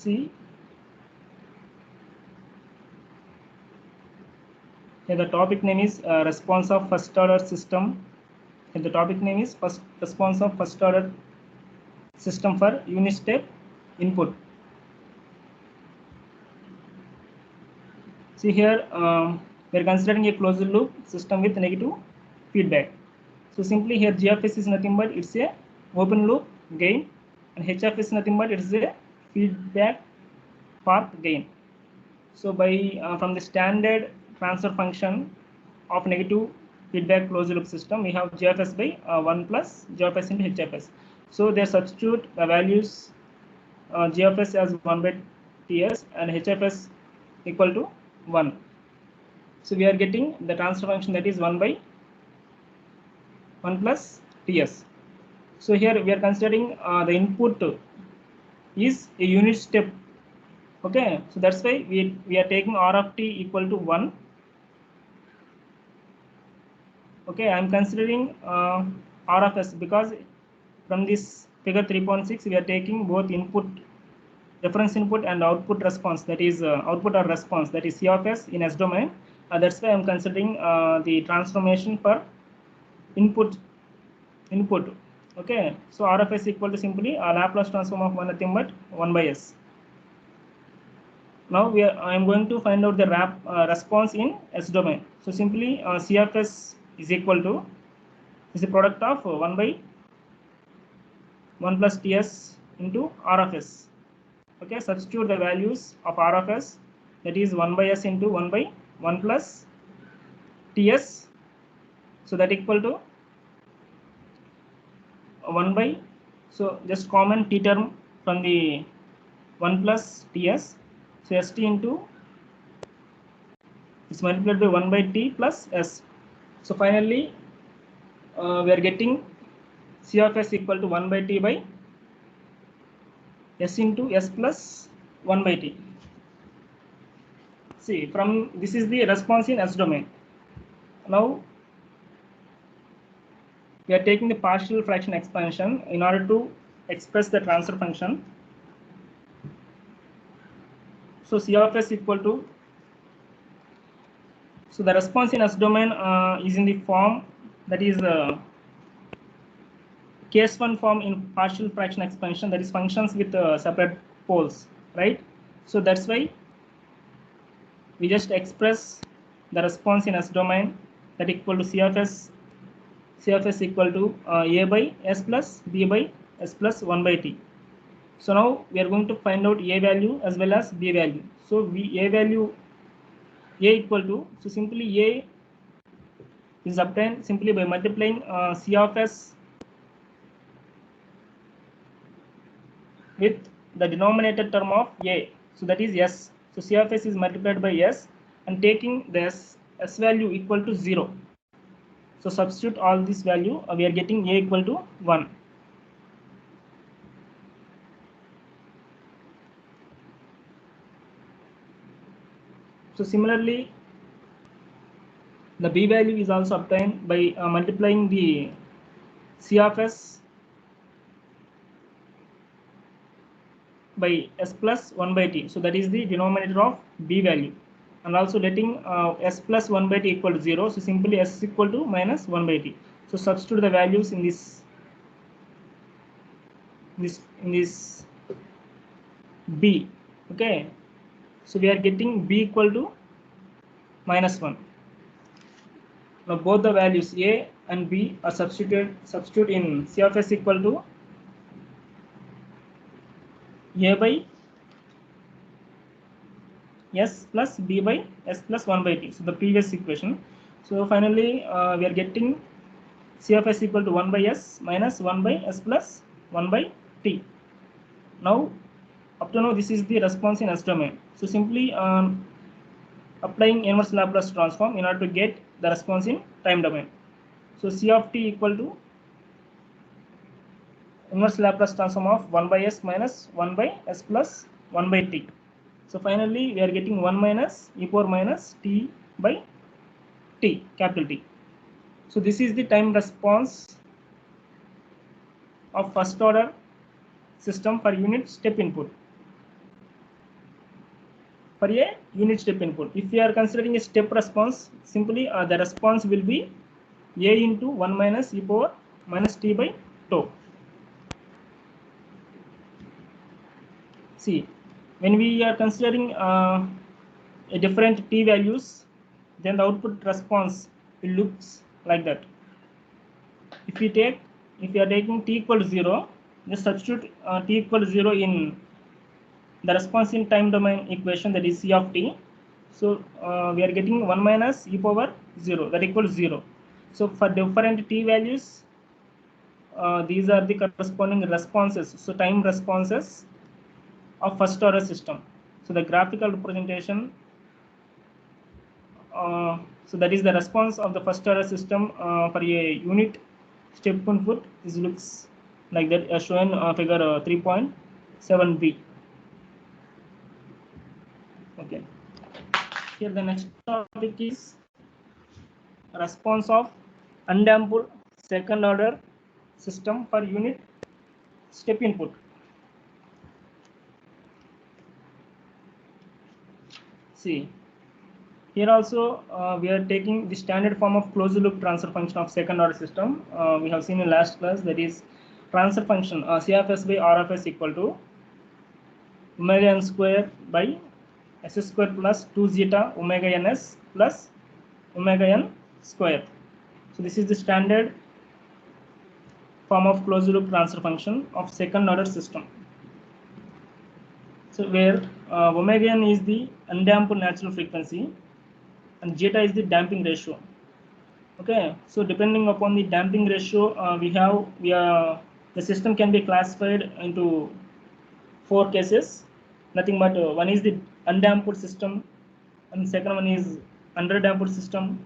See, here the topic name is response of first order system. Here the topic name is response of first order system for unit step input. See here, we are considering a closed loop system with negative feedback. So simply here G of S is nothing but it's a open loop gain, and H of S is nothing but it's a feedback path gain. So by from the standard transfer function of negative feedback closed loop system, we have G of S by 1 plus G of S into H of S. So they substitute the values G of S as 1 by Ts and H of S equal to 1. So we are getting the transfer function that is 1 by 1 plus Ts. So here we are considering the input is a unit step. Okay, so that's why we are taking R of t equal to 1. Okay, I am considering R of S because from this figure 3.6 we are taking both input, reference input and output response, that is output or response, that is C of S in S domain. That's why I am considering the transformation for input. Okay, so R of S equal to simply a Laplace transform of nothing but 1 by S. Now I am going to find out the response in S domain. So simply C of S is equal to is the product of 1 by 1 plus Ts into R of S. Okay, substitute the values of R of S, that is 1 by S into 1 by 1 plus Ts. So that equal to 1 by, so just common t term from the 1 plus Ts. So St into is multiplied by 1 by t plus S. So finally we are getting C of S equal to 1 by t by S into S plus 1 by t. See, from this is the response in S domain. Now we are taking the partial fraction expansion in order to express the transfer function. So C of S equal to, so the response in S domain is in the form, that is case 1 form in partial fraction expansion, that is functions with separate poles, right? So that's why we just express the response in S domain, that equal to C of S equal to A by S plus B by S plus 1 by t. So now we are going to find out A value as well as B value. So A value A equal to, so simply A is obtained simply by multiplying C of S with the denominator term of A, so that is S. So C of S is multiplied by S, and taking this S value equal to 0. So substitute all this value, we are getting A equal to 1. So similarly, the B value is also obtained by multiplying the C of S by S plus 1 by t. So that is the denominator of B value, and also letting S plus 1 by t equal to 0. So simply S is equal to minus 1 by t. So substitute the values in this B. Okay, so we are getting B equal to minus 1. Now both the values A and B are substitute in C of S equal to A by S plus B by S plus 1 by t. So the previous equation. So finally we are getting C of S equal to 1 by S minus 1 by S plus 1 by t. Now up to now this is the response in S domain. So simply applying inverse Laplace transform in order to get the response in time domain. So C of t equal to inverse Laplace transform of 1 by S minus 1 by S plus 1 by t. So finally we are getting 1 minus e power minus t by t, capital T. So this is the time response of first order system for unit step input. for a unit step input. If we are considering a step response, simply the response will be a into 1 minus e power minus t by tau. See, when we are considering a different t values, then the output response will looks like that. If we are taking t equal to 0, just substitute t equal to 0 in the response in time domain equation, that is c of t. So we are getting 1 minus e power 0, that equals 0. So for different t values, these are the corresponding responses, so time responses of first order system. So the graphical representation, so that is the response of the first order system for a unit step input is looks like that, as shown figure 3.7b. Okay, here the next topic is response of undamped second order system for unit step input. See, here also we are taking the standard form of closed loop transfer function of second order system. We have seen in last class, that is transfer function C of s by R of s equal to omega n square by s square plus 2 zeta omega ns plus omega n square. So this is the standard form of closed loop transfer function of second order system. So where omega n is the undamped natural frequency and zeta is the damping ratio. Okay, so depending upon the damping ratio, the system can be classified into 4 cases. Nothing but one is the undamped system, and second one is underdamped system,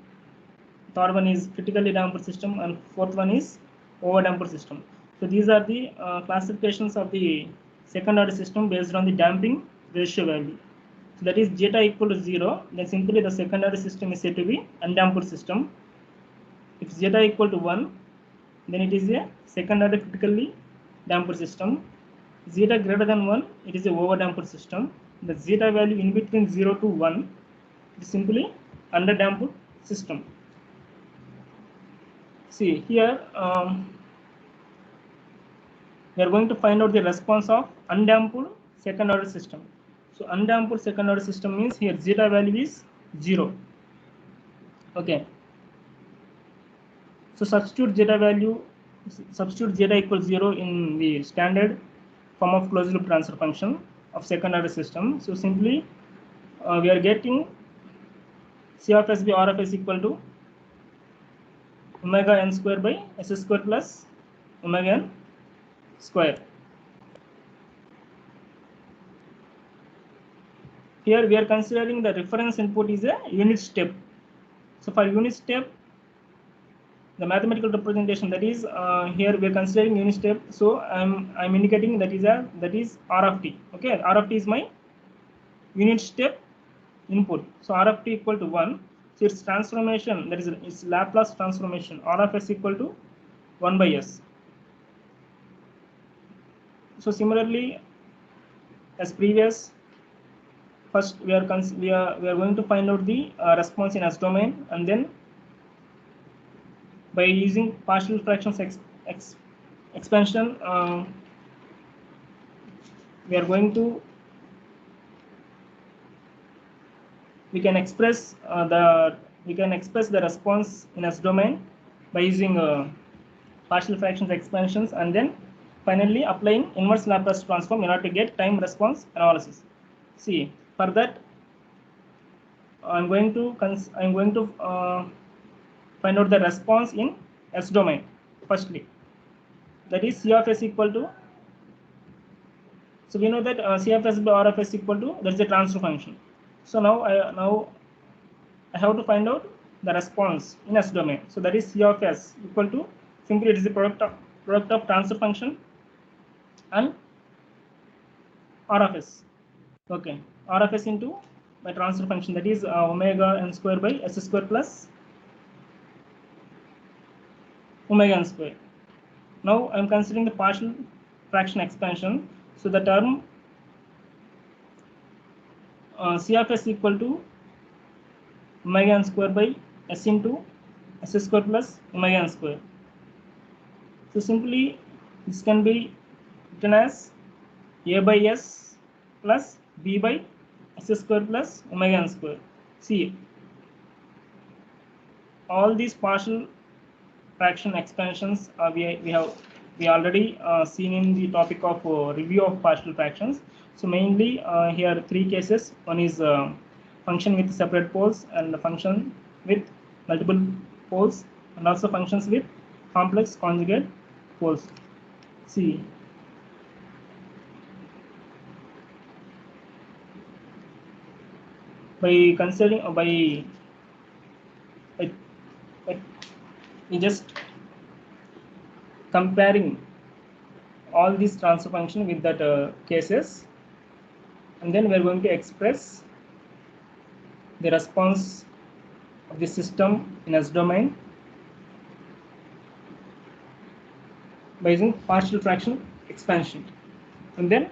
third one is critically damped system, and fourth one is overdamped system. So these are the classifications of the second order system based on the damping ratio value. So that is zeta equal to 0, then simply the second order system is said to be undamped system. If zeta equal to 1, then it is a second order critically damped system. Zeta greater than 1, it is a overdamped system. The zeta value in between 0 to 1 is simply underdamped system. See here, we are going to find out the response of undamped second order system. So undamped second order system means here zeta value is 0. Okay. So substitute zeta equals 0 in the standard form of closed loop transfer function of second order system. So simply we are getting C of s by R of s equal to omega n square by s square plus omega n square. Here we are considering the reference input is a unit step. So for unit step, the mathematical representation, that is here we are considering unit step. So I'm indicating that is R of t. Okay, R of t is my unit step input. So R of t equal to 1. So its transformation, that is its Laplace transformation, R of s equal to 1 by s. So similarly as previous, first we are going to find out the response in S domain, and then by using partial fractions expansion, we can express the response in S domain by using partial fractions expansions, and then finally applying inverse Laplace transform in order to get time response analysis. See, for that I'm going to find out the response in S domain firstly. That is C of s equal to, so we know that C of s by R of s equal to, that is the transfer function. So now I have to find out the response in S domain. So that is C of s equal to, simply it is the product of transfer function and R of s. Okay, R of s into my transfer function, that is omega n square by s square plus omega n square. Now I am considering the partial fraction expansion. So the term C of s equal to omega n square by s into s square plus omega n square. So simply this can be written as a by s plus b by s square plus omega n square. See, all these partial fraction expansions we already seen in the topic of review of partial fractions. So mainly here three cases. One is function with separate poles, and the function with multiple poles, and also functions with complex conjugate poles. See, by considering by we just comparing all these transfer function with that cases, and then we are going to express the response of the system in S domain by using partial fraction expansion, and then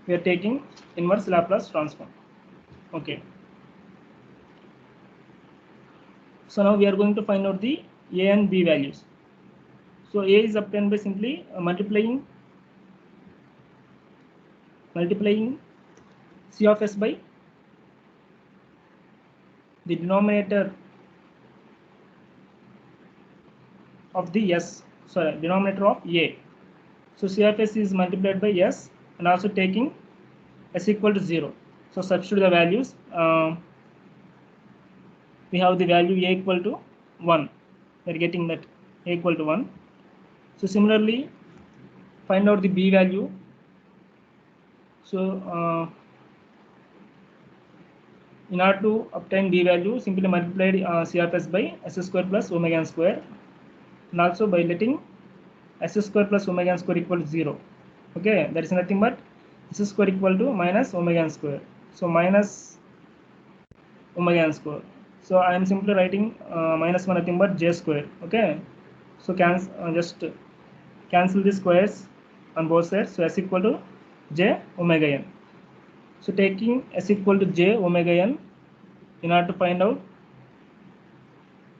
we are taking inverse Laplace transform. Okay, so now we are going to find out the A and B values. So A is obtained by simply multiplying C of s by the denominator of the denominator of A. So C of s is multiplied by s, and also taking s equal to 0. So substitute the values. We have the value A equal to 1. We are getting that A equal to 1. So similarly, find out the B value. So in order to obtain B value, simply multiply C of s by s square plus omega n square, and also by letting s square plus omega n square equal to 0. Okay, that is nothing but s square equal to minus omega n square. So minus omega n square. So I am simply writing minus 1 nothing but j square. Okay, so just cancel the squares on both sides. So s equal to j omega n. So taking s equal to j omega n in order to find out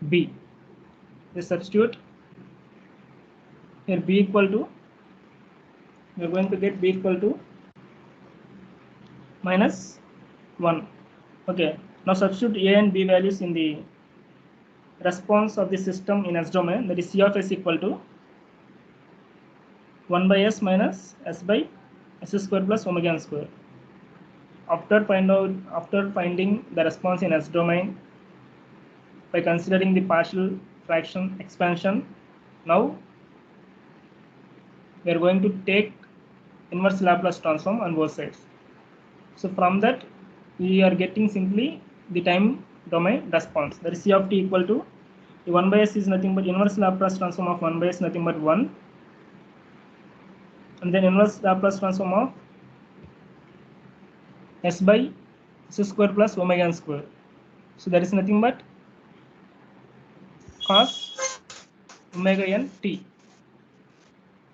b, we substitute here b equal to, we are going to get b equal to minus 1. Okay, now substitute a and b values in the response of the system in S domain, that is C of s equal to 1 by s minus s by s square plus omega n square. After finding the response in S domain by considering the partial fraction expansion, now we are going to take inverse Laplace transform on both sides. So from that we are getting simply the time domain response, that is C of t equal to the 1 by s is nothing but inverse Laplace transform of 1 by s nothing but 1, and then inverse Laplace transform of s by s square plus omega n square. So that is nothing but cos omega n t.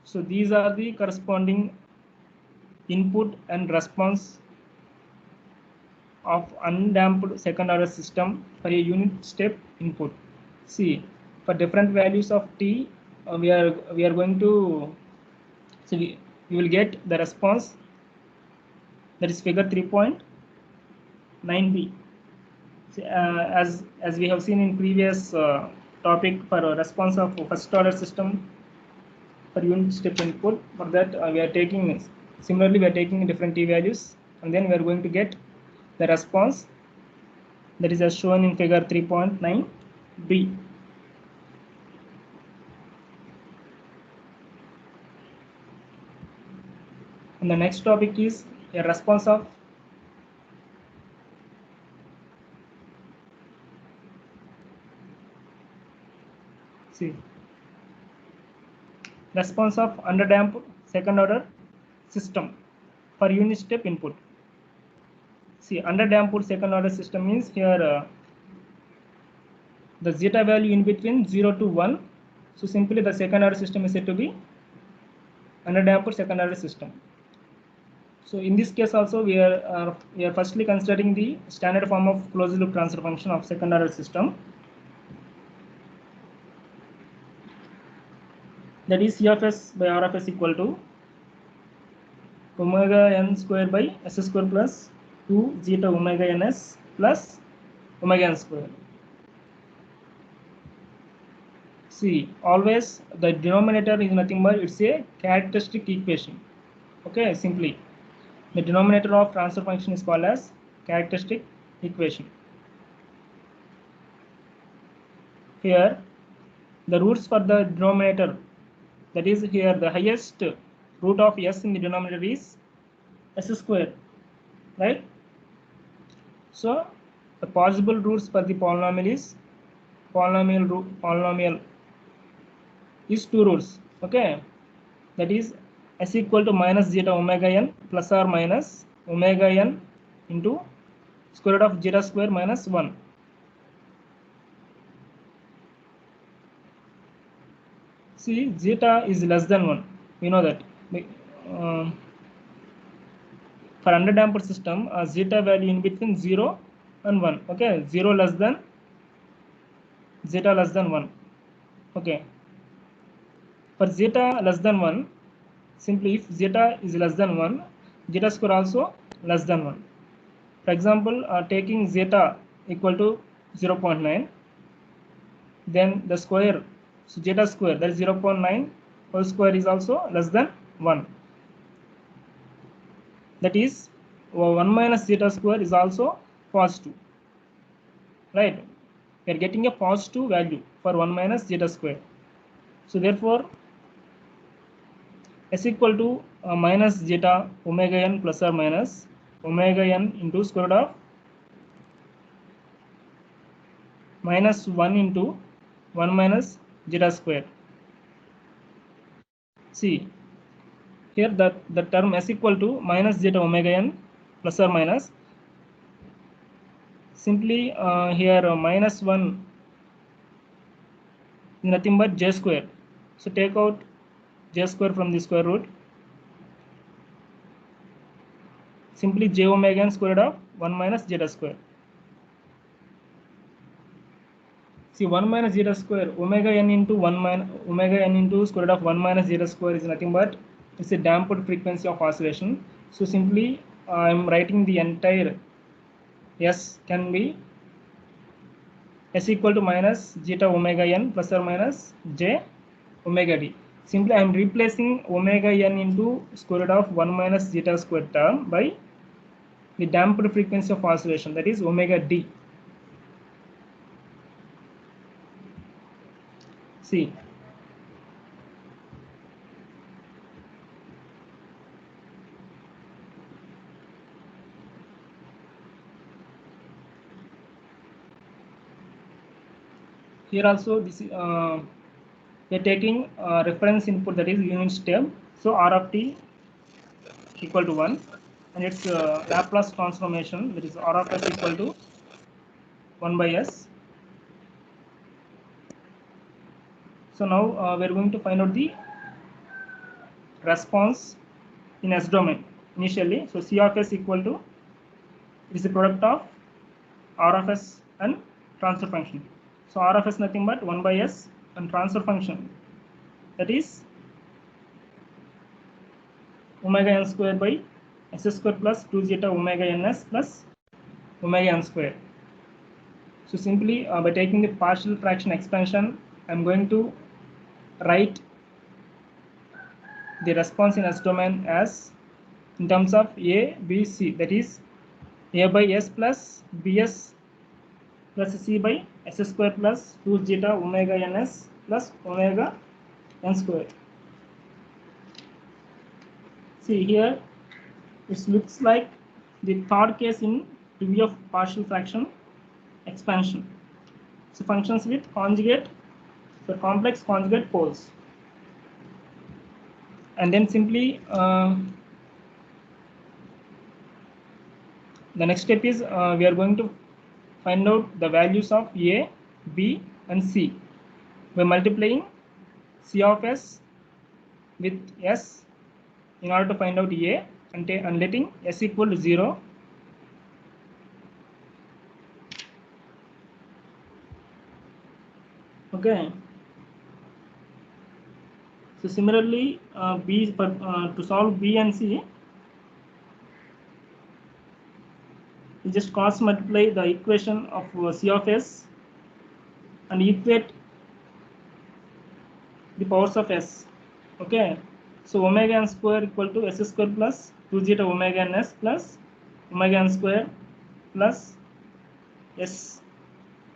So these are the corresponding input and response of undamped second order system for a unit step input. See, for different values of t, we are going to, so we will get the response, that is figure 3.9b. As we have seen in previous topic, for a response of first order system for unit step input, for that we are taking, similarly we are taking different t values, and then we are going to get the response that is as shown in figure 3.9b. And the next topic is a response of response of underdamped second order system for unit step input. See, underdamped second order system means here the zeta value in between 0 to 1. So simply the second order system is said to be underdamped second order system. So in this case also we are firstly considering the standard form of closed loop transfer function of second order system. That is C of s by R of s equal to omega n square by s square plus 2 zeta omega ns plus omega n square. See, always the denominator is nothing but it's a characteristic equation. Okay, simply the denominator of transfer function is called as characteristic equation. Here the roots for the denominator, that is here the highest root of s in the denominator is s square, right? So the possible roots for the polynomial is polynomial is two roots. Okay, that is s equal to minus zeta omega n plus or minus omega n into square root of zeta square minus 1. See, zeta is less than 1. We know that. For underdamped system, zeta value in between 0 and 1. Okay, 0 less than, zeta less than 1. Okay. For zeta less than 1, simply if zeta is less than 1, zeta square also less than 1. For example, taking zeta equal to 0.9, then the square, so zeta square, that is 0.9 whole square is also less than 1. That is 1 minus zeta square is also positive, right? We are getting a positive value for 1 minus zeta square. So therefore s equal to minus zeta omega n plus or minus omega n into square root of minus 1 into 1 minus zeta square. See, here that the term s equal to minus zeta omega n plus or minus, simply here minus 1 is nothing but j square. So take out j square from the square root. Simply j omega n square root of 1 minus zeta square. See, 1 minus zeta square, omega n into 1 minus omega n into square root of 1 minus zeta square is nothing but it's a damped frequency of oscillation. So simply I am writing the entire s can be s equal to minus zeta omega n plus or minus j omega d. Simply I am replacing omega n into square root of 1 minus zeta square term by the damped frequency of oscillation, that is omega d. See, here also this is we are taking reference input, that is unit step. So r of t equal to 1 and its Laplace transformation, that is r of s equal to 1 by s. So now we are going to find out the response in s domain initially. So c of s equal to, it is the product of r of s and transfer function. So r of s nothing but 1 by s and transfer function, that is omega n square by s square plus 2 zeta omega ns plus omega n square. So simply by taking the partial fraction expansion, I am going to write the response in s domain as in terms of a, b, c, that is a by s plus bs plus c by s square plus 2 zeta omega ns plus omega n square. See, here it looks like the third case in degree of partial fraction expansion. So functions with conjugate, the complex conjugate poles. And then simply the next step is we are going to find out the values of a, b and c by multiplying c of s with s in order to find out a, and letting s equal to 0. Okay. So similarly, to solve B and C, you just cross multiply the equation of C of s and equate the powers of s. Okay. So omega n square equal to s square plus 2 zeta omega n s plus omega n square plus s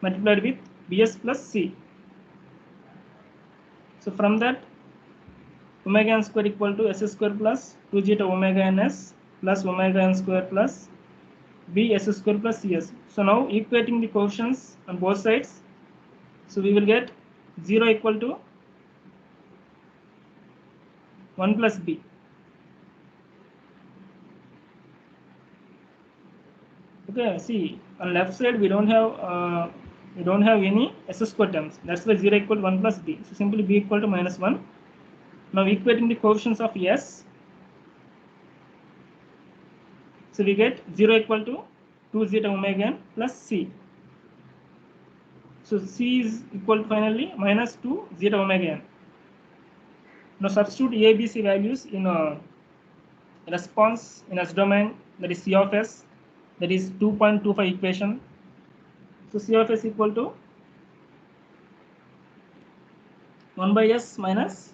multiplied with bs plus c. So from that, omega n square equal to s square plus 2 zeta omega n s plus omega n square plus b s square plus cs. So now equating the coefficients on both sides, so we will get 0 equal to 1 plus b. Okay, see on left side we don't have any s square terms. That's why 0 equal to 1 plus b. So simply b equal to minus 1. Now equating the coefficients of s, so we get 0 equal to 2 zeta omega n plus c. So c is equal to finally minus 2 zeta omega n. Now substitute a, b, c values in a response in S domain, that is c of s, that is 2.25 equation. So c of s equal to 1 by s minus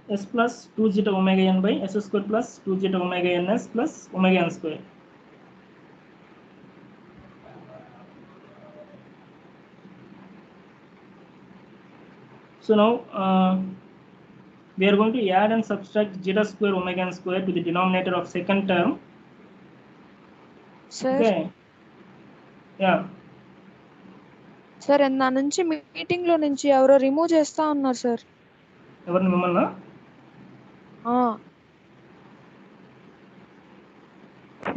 s plus 2 zeta omega n by s square plus 2 zeta omega n s plus omega n square. So now we are going to add and subtract zeta square omega n square to the denominator of second term. Sir. Okay. Yeah. Sir నా నుంచి meeting లో నుంచి ఎవరో remove చేస్తా ఉన్నారు sir. ఎవరిని మిమ్మల్ని?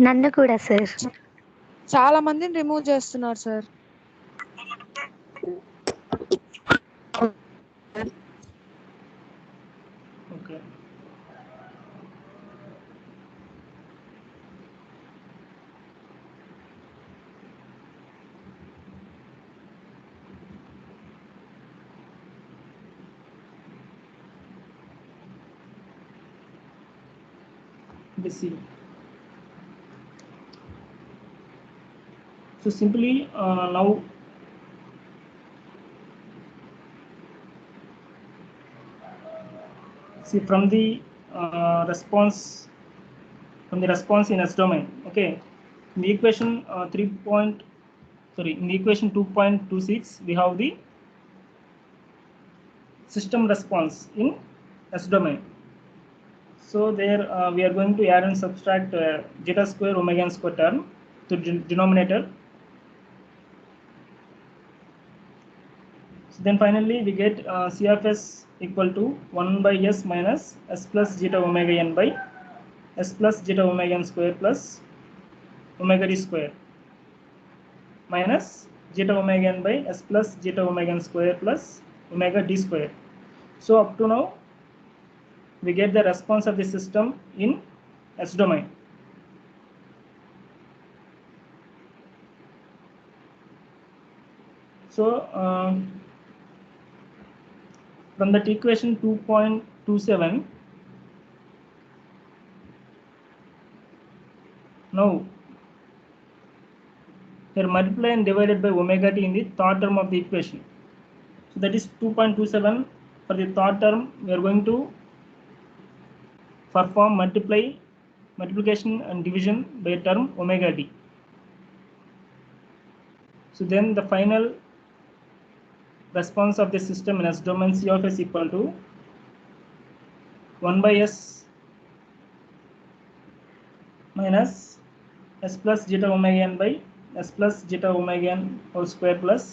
నన్ను కూడా సార్. చాలా మందిని రిమూవ్ చేస్తున్నారు sir. Okay. Let's see. So simply now see from the response in S domain. Okay, in the equation in the equation 2.26 we have the system response in S domain. So there we are going to add and subtract zeta square omega n square term to denominator. So then finally we get c of s equal to 1 by s minus s plus zeta omega n by s plus zeta omega n square plus omega d square minus zeta omega n by s plus zeta omega n square plus omega d square. So up to now we get the response of the system in S domain. So from that equation 2.27, now here multiply and divided by omega t in the third term of the equation. So that is 2.27. For the third term we are going to perform multiplication and division by term omega d. So then the final response of the system in S domain c of s equal to 1 by s minus s plus zeta omega n by s plus zeta omega n whole square plus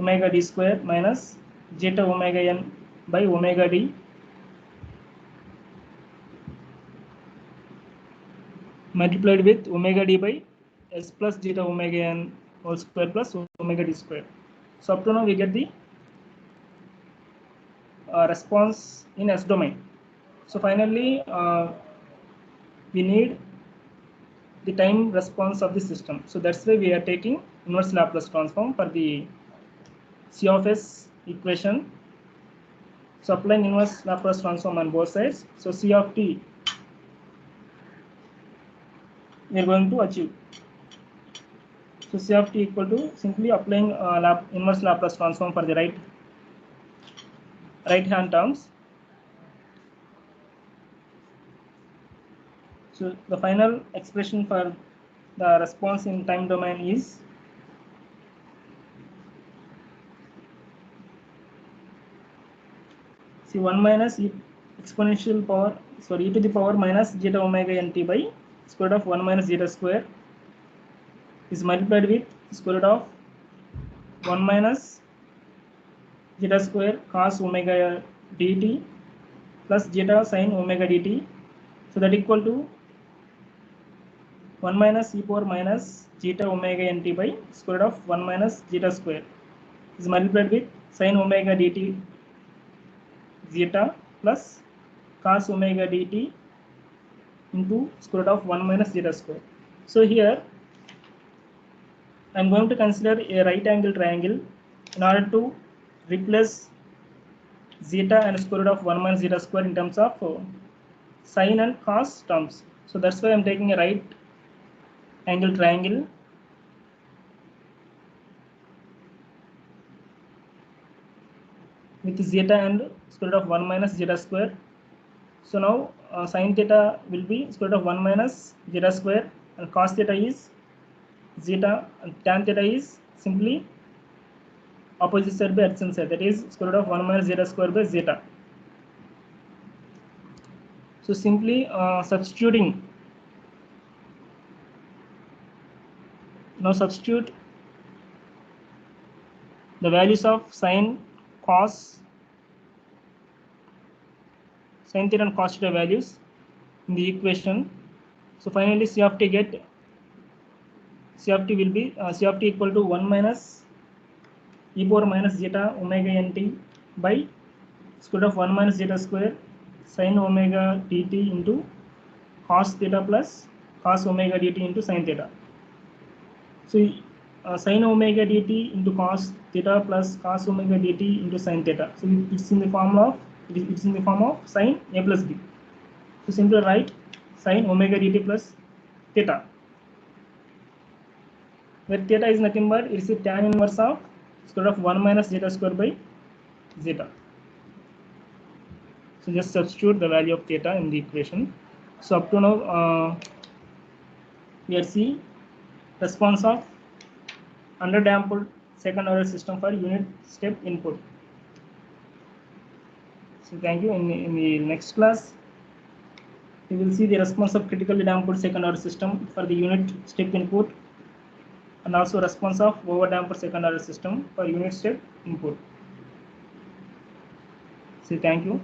omega d square minus zeta omega n by omega d multiplied with omega d by s plus zeta omega n whole square plus omega d square. So up to now we get the response in S domain. So finally, we need the time response of the system. So that's why we are taking inverse Laplace transform for the C of S equation. So applying inverse Laplace transform on both sides. So C of t we are going to achieve. So C of t equal to simply applying inverse Laplace transform for the right hand terms. So the final expression for the response in time domain is see 1 minus e exponential power, sorry, e to the power minus zeta omega nt by square root of 1 minus zeta square is multiplied with square root of 1 minus zeta square cos omega dt plus zeta sin omega dt. So that equal to 1 minus e power minus zeta omega nt by square root of 1 minus zeta square is multiplied with sin omega dt zeta plus cos omega dt into square root of 1 minus zeta square. So here I am going to consider a right angle triangle in order to replace zeta and square root of 1 minus zeta square in terms of sin and cos terms. So that's why I am taking a right angle triangle with zeta and square root of 1 minus zeta square. So now sin theta will be square root of 1 minus zeta square and cos theta is zeta and tan theta is simply opposite side by adjacent side, that is square root of 1 minus zeta square by zeta. So simply substitute the values of sin theta and cos theta values in the equation. So finally C of t will be C of t equal to 1 minus e power minus zeta omega nt by square root of 1 minus zeta square sin omega dt into cos theta plus cos omega dt into sin theta. So sin omega dt into cos theta plus cos omega dt into sin theta. So it's in the form of sin a plus b. So simply write sin omega dt plus theta, where theta is nothing but it's a tan inverse of square root of 1 minus zeta square by zeta. So just substitute the value of theta in the equation. So up to now we are seeing response of underdamped second order system for unit step input. So thank you. In the next class we will see the response of critically damped second order system for the unit step input and also response of overdamped second order system for unit step input. So thank you.